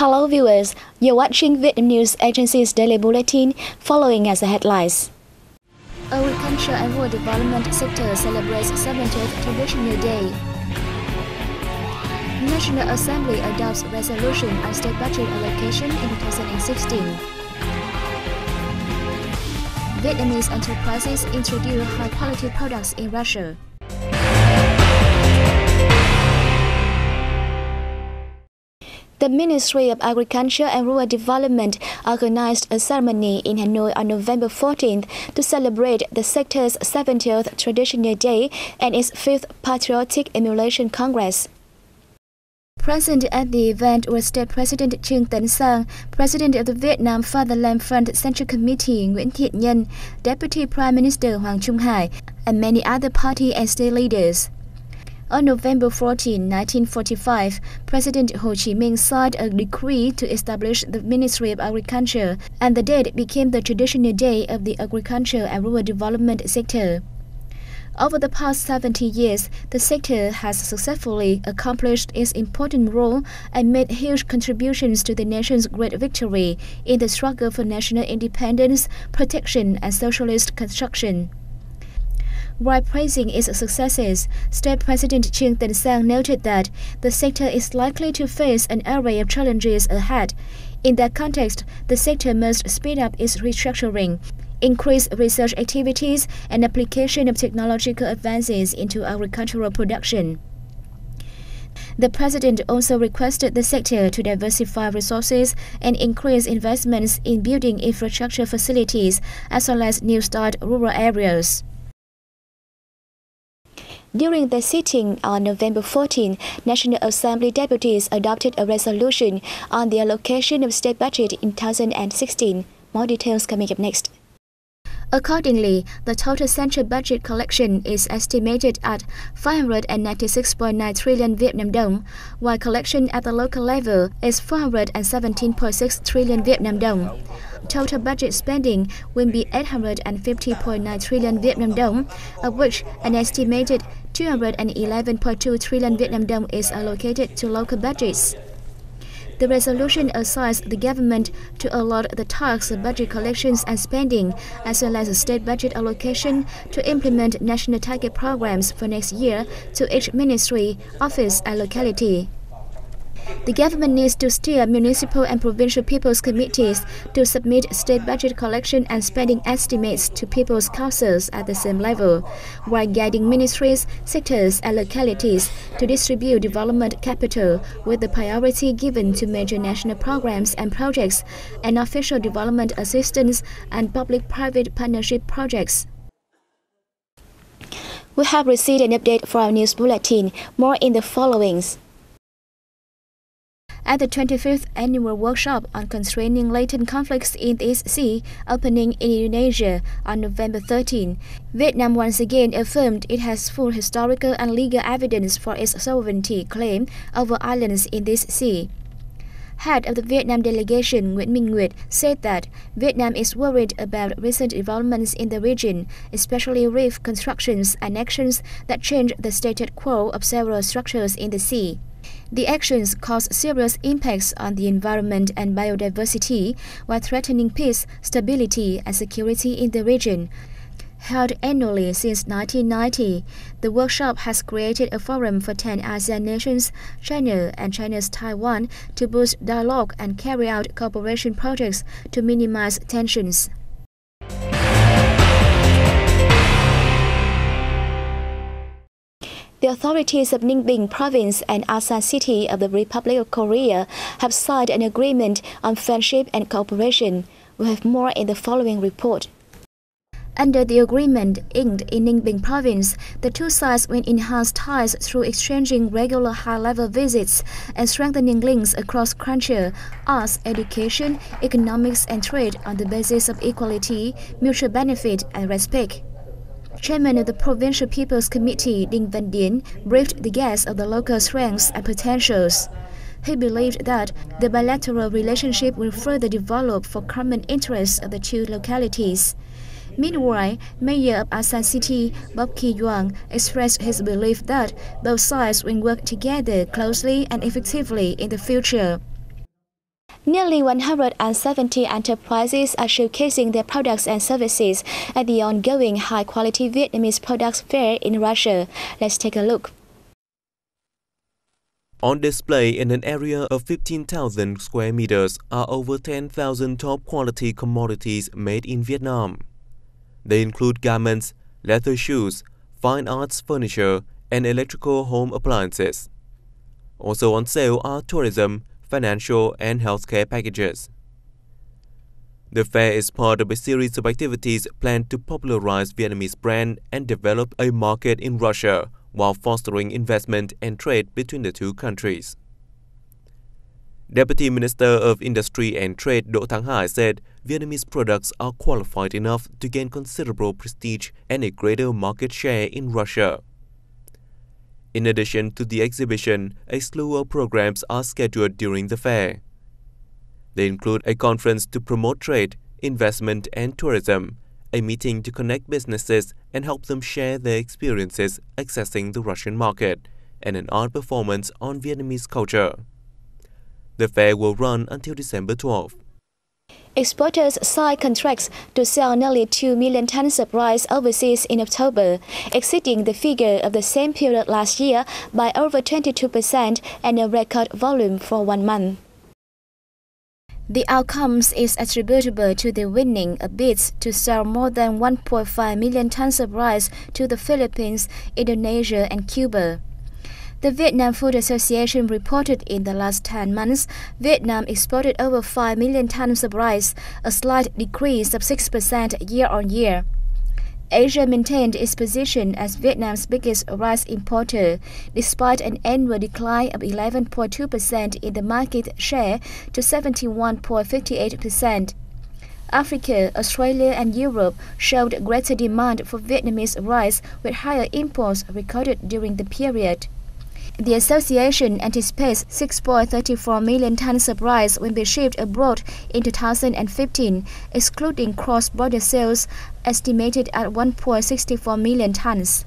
Hello viewers, you're watching VNA News Agency's daily bulletin, following as the headlines. Agriculture and rural development sector celebrates 70th Traditional Day. National Assembly adopts resolution on state budget allocation in 2016. Vietnamese enterprises introduce high-quality products in Russia. The Ministry of Agriculture and Rural Development organized a ceremony in Hanoi on November 14th to celebrate the sector's 70th Traditional Day and its 5th Patriotic Emulation Congress. Present at the event were State President Trương Tấn Sang, President of the Vietnam Fatherland Front Central Committee Nguyễn Thiện Nhân, Deputy Prime Minister Hoàng Trung Hải, and many other party and state leaders. On November 14, 1945, President Ho Chi Minh signed a decree to establish the Ministry of Agriculture, and the date became the Traditional Day of the Agriculture and Rural Development sector. Over the past 70 years, the sector has successfully accomplished its important role and made huge contributions to the nation's great victory in the struggle for national independence, protection, and socialist construction. While praising its successes, State President Trương Tấn Sang noted that the sector is likely to face an array of challenges ahead. In that context, the sector must speed up its restructuring, increase research activities, and application of technological advances into agricultural production. The President also requested the sector to diversify resources and increase investments in building infrastructure facilities as well as new-start rural areas. During the sitting on November 14, National Assembly deputies adopted a resolution on the allocation of state budget in 2016. More details coming up next. Accordingly, the total central budget collection is estimated at 596.9 trillion Vietnam dong, while collection at the local level is 417.6 trillion Vietnam dong. Total budget spending will be 850.9 trillion Vietnam dong, of which an estimated 211.2 trillion Vietnam dong is allocated to local budgets. The resolution assigns the government to allot the tasks of budget collections and spending, as well as state budget allocation, to implement national target programs for next year to each ministry, office, and locality. The government needs to steer municipal and provincial people's committees to submit state budget collection and spending estimates to people's councils at the same level, while guiding ministries, sectors, and localities to distribute development capital with the priority given to major national programs and projects, and official development assistance and public-private partnership projects. We have received an update for our news bulletin. More in the followings. At the 25th Annual Workshop on Constraining Latent Conflicts in the East Sea, opening in Indonesia on November 13, Vietnam once again affirmed it has full historical and legal evidence for its sovereignty claim over islands in this sea. Head of the Vietnam delegation Nguyễn Minh Nguyệt said that Vietnam is worried about recent developments in the region, especially reef constructions and actions that change the status quo of several structures in the sea. The actions cause serious impacts on the environment and biodiversity while threatening peace, stability, and security in the region. Held annually since 1990, the workshop has created a forum for 10 ASEAN nations, China, and China's Taiwan to boost dialogue and carry out cooperation projects to minimize tensions. The authorities of Ninh Bình Province and Asan City of the Republic of Korea have signed an agreement on friendship and cooperation. We have more in the following report. Under the agreement inked in Ninh Bình Province, the two sides will enhance ties through exchanging regular high-level visits and strengthening links across culture, arts, education, economics, and trade on the basis of equality, mutual benefit, and respect. Chairman of the Provincial People's Committee Đinh Văn Điển briefed the guests of the local strengths and potentials. He believed that the bilateral relationship will further develop for common interests of the two localities. Meanwhile, Mayor of Asan City, Bob Ki Yuan, expressed his belief that both sides will work together closely and effectively in the future. Nearly 170 enterprises are showcasing their products and services at the ongoing high-quality Vietnamese products fair in Russia. Let's take a look. On display in an area of 15,000 square meters are over 10,000 top-quality commodities made in Vietnam. They include garments, leather shoes, fine arts furniture, and electrical home appliances. Also on sale are tourism, financial, and healthcare packages. The fair is part of a series of activities planned to popularize Vietnamese brand and develop a market in Russia, while fostering investment and trade between the two countries. Deputy Minister of Industry and Trade Do Thang Hai said Vietnamese products are qualified enough to gain considerable prestige and a greater market share in Russia. In addition to the exhibition, a slew of programs are scheduled during the fair. They include a conference to promote trade, investment and tourism, a meeting to connect businesses and help them share their experiences accessing the Russian market, and an art performance on Vietnamese culture. The fair will run until December 12. Exporters signed contracts to sell nearly 2 million tons of rice overseas in October, exceeding the figure of the same period last year by over 22% and a record volume for 1 month. The outcomes is attributable to the winning of bids to sell more than 1.5 million tons of rice to the Philippines, Indonesia, and Cuba. The Vietnam Food Association reported in the last 10 months, Vietnam exported over 5 million tons of rice, a slight decrease of 6% year-on-year. Asia maintained its position as Vietnam's biggest rice importer, despite an annual decline of 11.2% in the market share to 71.58%. Africa, Australia, and Europe showed greater demand for Vietnamese rice, with higher imports recorded during the period. The association anticipates 6.34 million tons of rice will be shipped abroad in 2015, excluding cross-border sales, estimated at 1.64 million tons.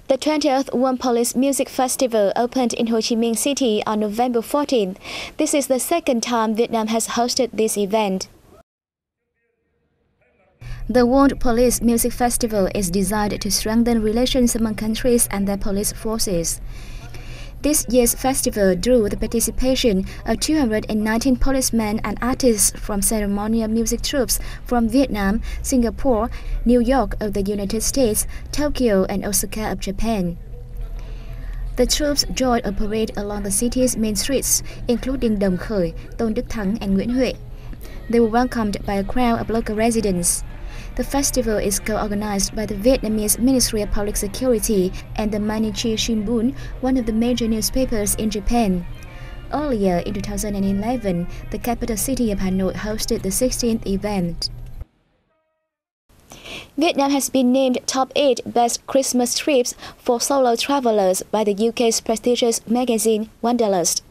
The 20th World Police Music Festival opened in Ho Chi Minh City on November 14th. This is the second time Vietnam has hosted this event. The World Police Music Festival is designed to strengthen relations among countries and their police forces. This year's festival drew the participation of 219 policemen and artists from ceremonial music troupes from Vietnam, Singapore, New York of the United States, Tokyo, and Osaka of Japan. The troops joined a parade along the city's main streets, including Đồng Khởi, Tôn Đức Thắng, and Nguyễn Huệ. They were welcomed by a crowd of local residents. The festival is co-organized by the Vietnamese Ministry of Public Security and the Mainichi Shimbun, one of the major newspapers in Japan. Earlier in 2011, the capital city of Hanoi hosted the 16th event. Vietnam has been named top 8 best Christmas trips for solo travelers by the UK's prestigious magazine Wanderlust.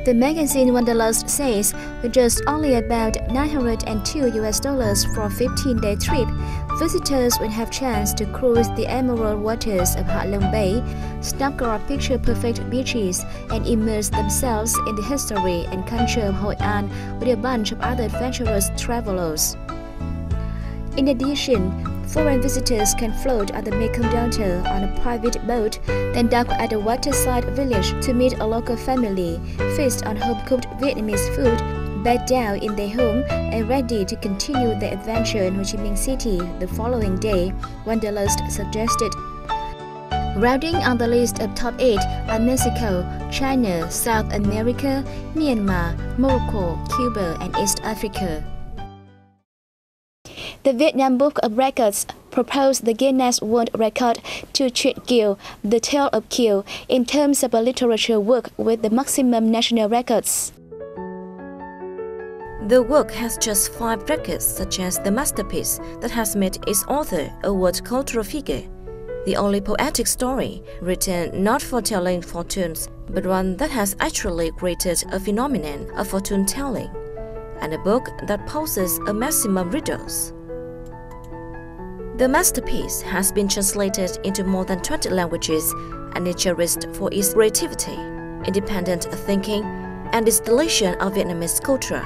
The magazine Wanderlust says with just only about $902 for a 15-day trip, visitors will have chance to cruise the emerald waters of Ha Long Bay, snorkel on picture-perfect beaches, and immerse themselves in the history and culture of Hội An with a bunch of other adventurous travelers. In addition, foreign visitors can float on the Mekong Delta on a private boat, then dock at a waterside village to meet a local family, feast on home-cooked Vietnamese food, bed down in their home, and ready to continue their adventure in Ho Chi Minh City the following day, Wanderlust suggested. Rounding on the list of top 8 are Mexico, China, South America, Myanmar, Morocco, Cuba, and East Africa. The Vietnam Book of Records proposed the Guinness World Record to treat Kiều, The Tale of Kiều, in terms of a literature work with the maximum national records. The work has just 5 records, such as the masterpiece that has made its author a world cultural figure, the only poetic story written not for telling fortunes, but one that has actually created a phenomenon of fortune-telling, and a book that poses a maximum riddles. The masterpiece has been translated into more than 20 languages and is cherished for its creativity, independent thinking, and distillation of Vietnamese culture.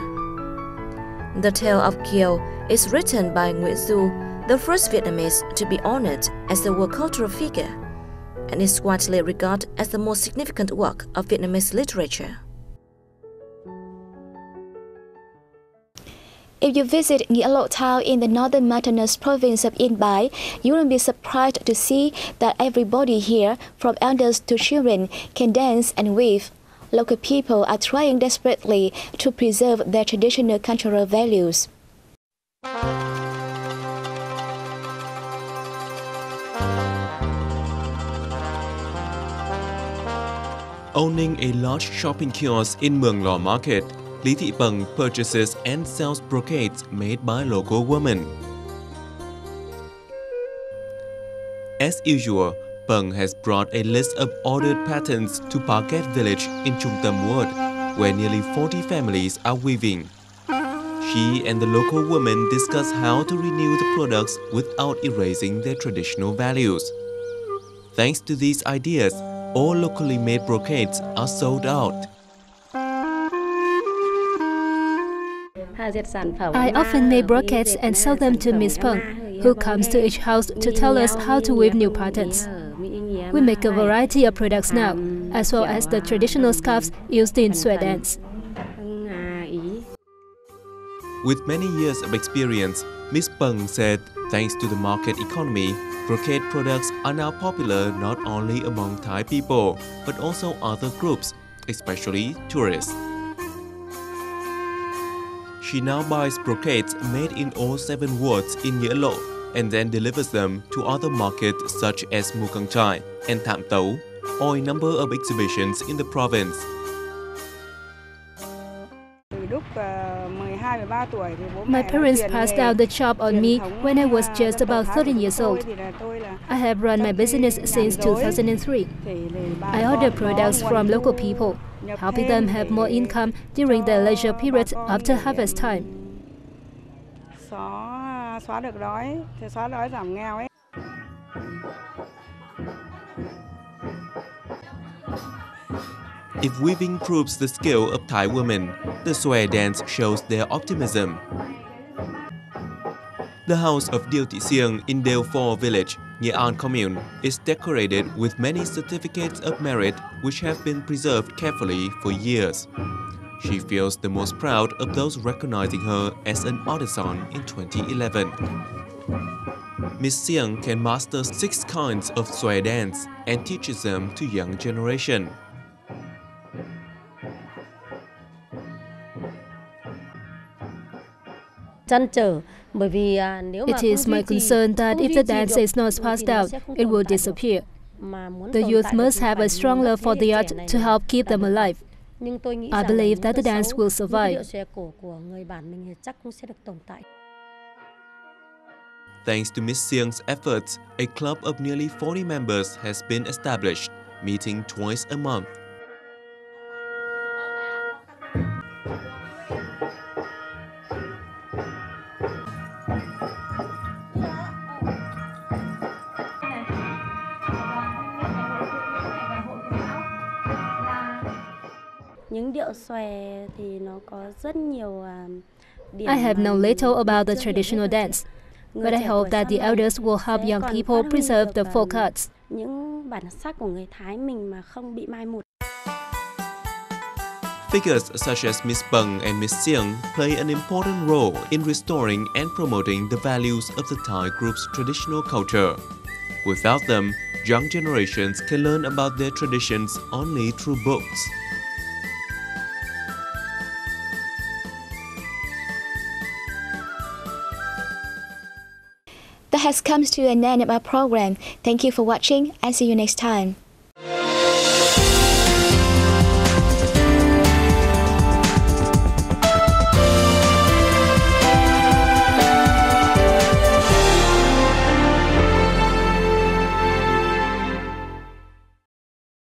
The Tale of Kieu is written by Nguyễn Du, the first Vietnamese to be honored as a world cultural figure, and is widely regarded as the most significant work of Vietnamese literature. If you visit Nghĩa Lộ town in the northern mountainous province of Yên Bái, you will be surprised to see that everybody here, from elders to children, can dance and weave. Local people are trying desperately to preserve their traditional cultural values. Owning a large shopping kiosk in Mường Lò Market, Lý Thị Peng purchases and sells brocades made by local women. As usual, Peng has brought a list of ordered patterns to Paket village in Trung Tâm Ward, where nearly 40 families are weaving. She and the local women discuss how to renew the products without erasing their traditional values. Thanks to these ideas, all locally made brocades are sold out. I often make brocades and sell them to Miss Peng, who comes to each house to tell us how to weave new patterns. We make a variety of products now, as well as the traditional scarves used in Xòe dance. With many years of experience, Miss Peng said, thanks to the market economy, brocade products are now popular not only among Thai people, but also other groups, especially tourists. She now buys brocades made in all 7 wards in Nghĩa Lộ and then delivers them to other markets such as Mù Căng Chải and Tham Tấu, or a number of exhibitions in the province. My parents passed down the shop on me when I was just about 13 years old. I have run my business since 2003. I order products from local people, helping them have more income during their leisure period after harvest time. If weaving proves the skill of Thai women, the Xòe dance shows their optimism. The house of Điêu Thị Siêng in Dale Phò village, Nghĩa An commune, is decorated with many certificates of merit which have been preserved carefully for years. She feels the most proud of those recognizing her as an artisan in 2011. Miss Siêng can master 6 kinds of Xòe dance and teaches them to young generation. It is my concern that if the dance is not passed down, it will disappear. The youth must have a strong love for the art to help keep them alive. I believe that the dance will survive. Thanks to Miss Siêng's efforts, a club of nearly 40 members has been established, meeting twice a month. I have known little about the traditional dance, but I hope that the elders will help young people preserve the folk arts. Figures such as Miss Peng and Miss Siêng play an important role in restoring and promoting the values of the Thai group's traditional culture. Without them, young generations can learn about their traditions only through books. That has come to an end of our program. Thank you for watching and see you next time.